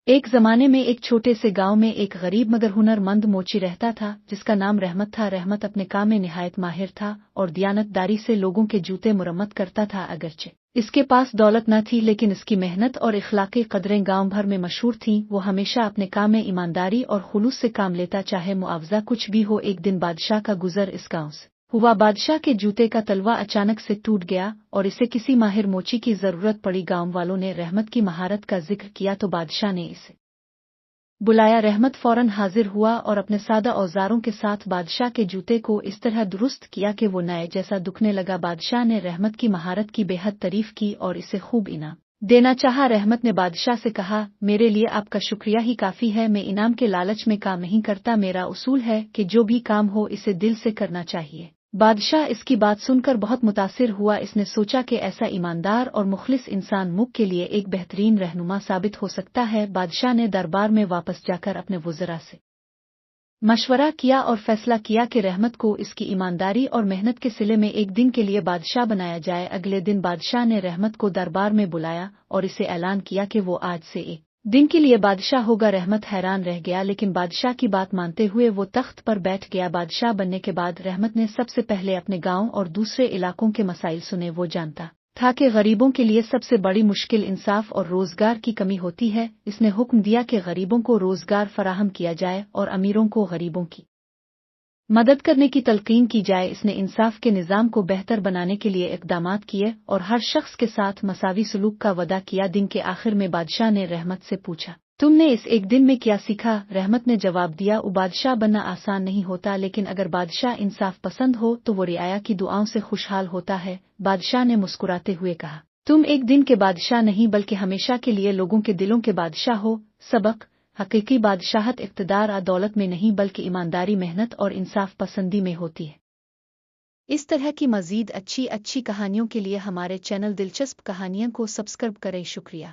ایک زمانے میں ایک چھوٹے سے گاؤں میں ایک غریب مگر ہنرمند موچی رہتا تھا جس کا نام رحمت تھا۔ رحمت اپنے کام میں نہایت ماہر تھا اور دیانت داری سے لوگوں کے جوتے مرمت کرتا تھا۔ اگرچہ اس کے پاس دولت نہ تھی لیکن اس کی محنت اور اخلاقی قدریں گاؤں بھر میں مشہور تھیں۔ وہ ہمیشہ اپنے کام میں ایمانداری اور خلوص سے کام لیتا، چاہے معاوضہ کچھ بھی ہو۔ ایک دن بادشاہ کا گزر اس گاؤں سے ہوا۔ بادشاہ کے جوتے کا تلوا اچانک سے ٹوٹ گیا اور اسے کسی ماہر موچی کی ضرورت پڑی۔ گاؤں والوں نے رحمت کی مہارت کا ذکر کیا تو بادشاہ نے اسے بلایا۔ رحمت فوراً حاضر ہوا اور اپنے سادہ اوزاروں کے ساتھ بادشاہ کے جوتے کو اس طرح درست کیا کہ وہ نئے جیسا دکھنے لگا۔ بادشاہ نے رحمت کی مہارت کی بے حد تعریف کی اور اسے خوب انعام دینا چاہا۔ رحمت نے بادشاہ سے کہا، میرے لیے آپ کا شکریہ ہی کافی ہے، میں انعام کے لالچ میں کام نہیں کرتا۔ میرا اصول ہے کہ جو بھی کام ہو اسے دل سے کرنا چاہیے۔ بادشاہ اس کی بات سن کر بہت متاثر ہوا۔ اس نے سوچا کہ ایسا ایماندار اور مخلص انسان ملک کے لیے ایک بہترین رہنما ثابت ہو سکتا ہے۔ بادشاہ نے دربار میں واپس جا کر اپنے وزراء سے مشورہ کیا اور فیصلہ کیا کہ رحمت کو اس کی ایمانداری اور محنت کے صلے میں ایک دن کے لیے بادشاہ بنایا جائے۔ اگلے دن بادشاہ نے رحمت کو دربار میں بلایا اور اسے اعلان کیا کہ وہ آج سے ایک دن کے لیے بادشاہ ہوگا۔ رحمت حیران رہ گیا لیکن بادشاہ کی بات مانتے ہوئے وہ تخت پر بیٹھ گیا۔ بادشاہ بننے کے بعد رحمت نے سب سے پہلے اپنے گاؤں اور دوسرے علاقوں کے مسائل سنے۔ وہ جانتا تھا کہ غریبوں کے لیے سب سے بڑی مشکل انصاف اور روزگار کی کمی ہوتی ہے۔ اس نے حکم دیا کہ غریبوں کو روزگار فراہم کیا جائے اور امیروں کو غریبوں کی مدد کرنے کی تلقین کی جائے۔ اس نے انصاف کے نظام کو بہتر بنانے کے لیے اقدامات کیے اور ہر شخص کے ساتھ مساوی سلوک کا وعدہ کیا۔ دن کے آخر میں بادشاہ نے رحمت سے پوچھا، تم نے اس ایک دن میں کیا سیکھا؟ رحمت نے جواب دیا، بادشاہ بننا آسان نہیں ہوتا لیکن اگر بادشاہ انصاف پسند ہو تو وہ رعایا کی دعاؤں سے خوشحال ہوتا ہے۔ بادشاہ نے مسکراتے ہوئے کہا، تم ایک دن کے بادشاہ نہیں بلکہ ہمیشہ کے لیے لوگوں کے دلوں کے بادشاہ ہو۔ سبق: حقیقی بادشاہت اقتدار اور دولت میں نہیں بلکہ ایمانداری، محنت اور انصاف پسندی میں ہوتی ہے۔ اس طرح کی مزید اچھی کہانیوں کے لیے ہمارے چینل دلچسپ کہانیاں کو سبسکرائب کریں۔ شکریہ۔